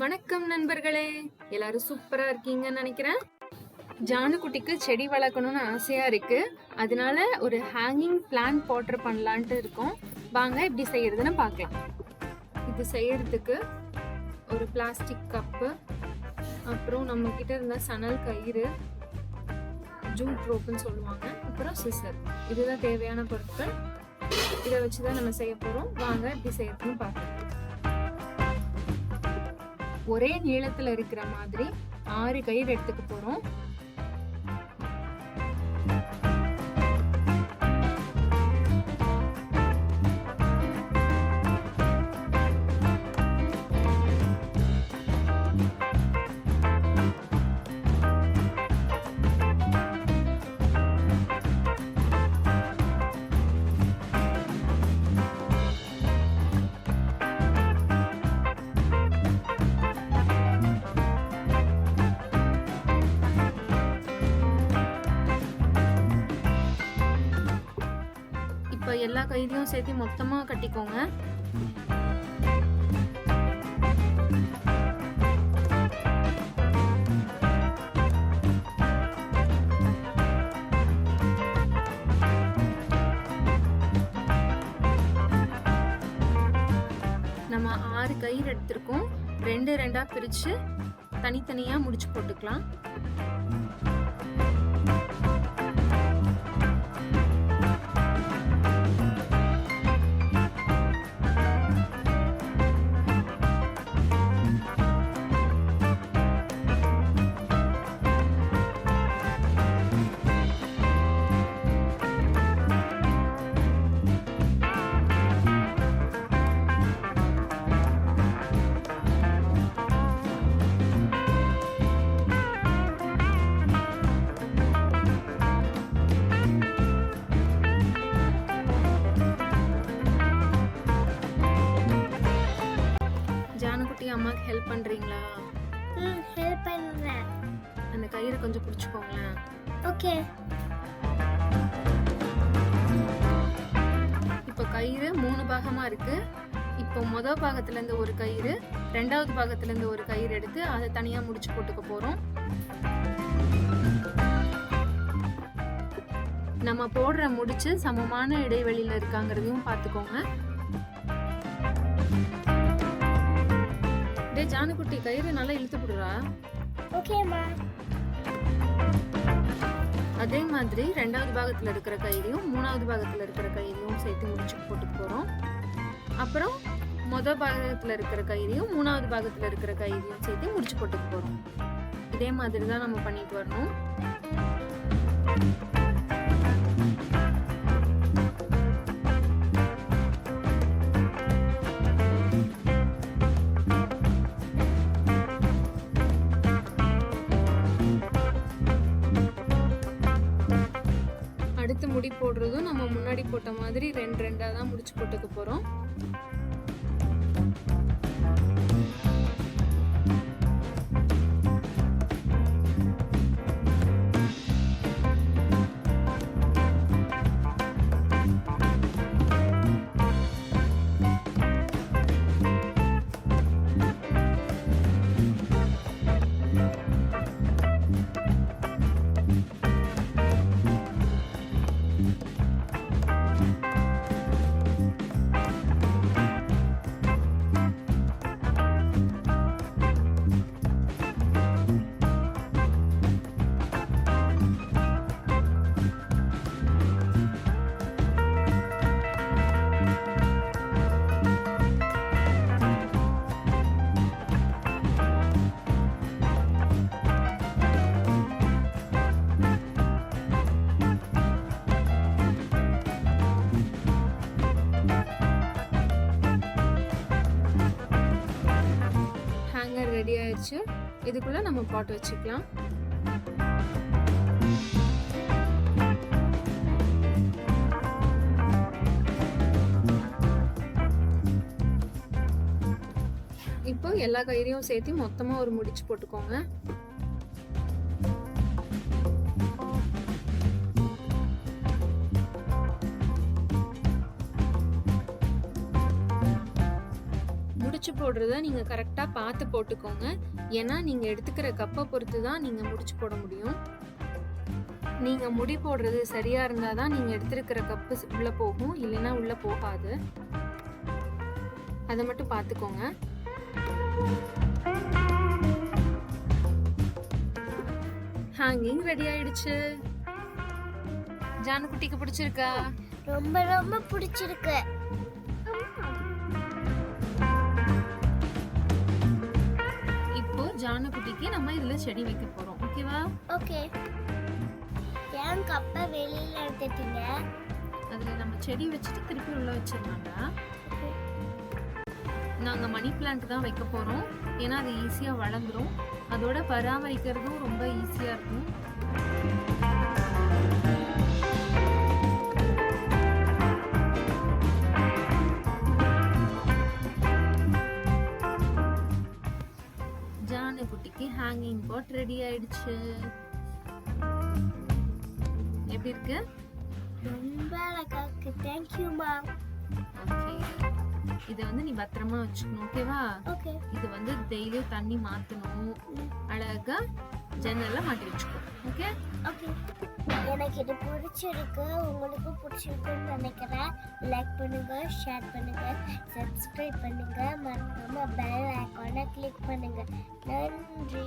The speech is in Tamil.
வணக்கம் நண்பர்களே, எல்லாரும் சூப்பரா இருக்கீங்கன்னு நினைக்கிறேன். ஜானு குட்டிக்கு செடி வளர்க்கணும்னு ஆசையா இருக்கு. அதனால ஒரு ஹேங்கிங் பிளான்ட் பாட்டர் பண்ணலான்ட்டு இருக்கோம். வாங்க எப்படி செய்யறதுன்னு பார்க்கலாம். இது செய்யறதுக்கு ஒரு பிளாஸ்டிக் கப்பு, அப்புறம் நம்ம கிட்ட இருந்த சணல் கயிறு, ஜூட் ரோப்புன்னு சொல்லுவாங்க, அப்புறம் சிசர். இதுதான் தேவையான பொருட்கள். இதை வச்சுதான் நம்ம செய்ய போறோம். வாங்க எப்படி செய்யறதுன்னு பார்க்கலாம். ஒரே நீளத்துல இருக்கிற மாதிரி 6 கயிறு எடுத்துக்க போறோம். இப்போ எல்லா கயிறையும் சேர்த்து மொத்தமா கட்டிக்கோங்க. நம்ம 6 கயிறு எடுத்திருக்கோம். 2 பிரிச்சு தனித்தனியா முடிச்சு போட்டுக்கலாம். ஜானுக்குட்டி, அம்மாக்கு ஹெல்ப் பண்றீங்களா? ஹெல்ப் பண்றேன். அந்த கயிறை கொஞ்சம் பிடிச்சுக்கோங்களேன். ஓகே. இப்போ கயிறு 3 பாகமா இருக்கு. இப்போ முதல் பாகத்துல இருந்து ஒரு கயிறு, 2வது பாகத்துல இருந்து ஒரு கயிறு எடுத்து அதை தனியா முடிச்சு போட்டுக்க போறோம். நம்ம போடுற முடிச்சு சமமான இடைவெளியில இருக்காங்கிறதையும் பார்த்துக்கோங்க. டே ஜானுக்குட்டி, கயிறு நல்லா இழுத்து போடுறா. ஓகேம்மா. அதே மாதிரி 2வது பாகத்துல இருக்கிற கயிறையும் 3வது பாகத்துல இருக்கிற கயிறையும் சேர்த்து முடிச்சு போட்டு போறோம். அப்புறம் முதல் பாகத்துல இருக்கிற கயிறையும் 3வது பாகத்துல இருக்கிற கயிறையும் சேர்த்து முடிச்சு போட்டுக்க போறோம். இதே மாதிரி தான் நம்ம பண்ணிட்டு வரணும். அடுத்து முடி போடுறதும் நம்ம முன்னாடி போட்ட மாதிரி 2 தான் முடிச்சு போட்டுக்க போறோம். ரெடி ஆயிடுச்சு. இதுக்குள்ள நம்ம பாட் வச்சுக்கலாம். இப்போ எல்லா கயிறையும் சேர்த்து மொத்தமா ஒரு முடிச்சு போட்டுக்கோங்க. முடிச்சு போடுறத நீங்க கரெக்டா பார்த்து போட்டுக்கோங்க. ஏன்னா நீங்க எடுத்துக்கிற கப்பை பொறுத்து தான் நீங்க முடிச்சு போட முடியும். நீங்க முடி போடுறது சரியா இருந்தாதான் நீங்க எடுத்திருக்கிற கப்பு உள்ள போகும், இல்லைன்னா உள்ள போகாது. அதை மட்டும் பார்த்துக்கோங்க. ஹேங்கிங் ரெடி ஆயிடுச்சு. ஜானு குட்டிக்கு பிடிச்சிருக்கா? ரொம்ப ரொம்ப பிடிச்சிருக்கு. இப்போ ஜானு குட்டிக்கு நம்ம இதுல செடி வைக்க போறோம். ஓகேவா? ஓகே. ஏன் கப்பை வெளியில எடுத்துட்டீங்க? அதுல நம்ம செடி வச்சுட்டு திருப்பி உள்ள வச்சிடலாம்டா. நாங்க மணி பிளான்ட் தான் வைக்க போறோம். ஏன்னா அது ஈஸியா வளர்ந்துரும். அதோட பராமரிக்கிறதும் ரொம்ப ஈஸியா இருக்கும். ஜானு குட்டிக்கு ஹேங்கிங் பாட் ரெடி ஆயிடுச்சு. எப்படி இருக்கு? ரொம்ப அழகா இருக்கு. Thank you mom. ஓகே. இத வந்து நீ பத்திரமா வச்சுக்கணும். ஓகேவா? ஓகே. இது வந்து டெய்லியும் தண்ணி மாத்தணும். அழகா ஜன்னல்ல மாட்டி வச்சுக்கோ. ஓகே? ஓகே. எனக்கு இது பிடிச்சிருக்கு. உங்களுக்கு பிடிச்சிருக்குன்னு நினைக்கிறேன். லைக் பண்ணுங்க, ஷேர் பண்ணுங்க, சப்ஸ்கிரைப் பண்ணுங்க, மறக்காம பெல் ஐகானை கிளிக் பண்ணுங்க. நன்றி.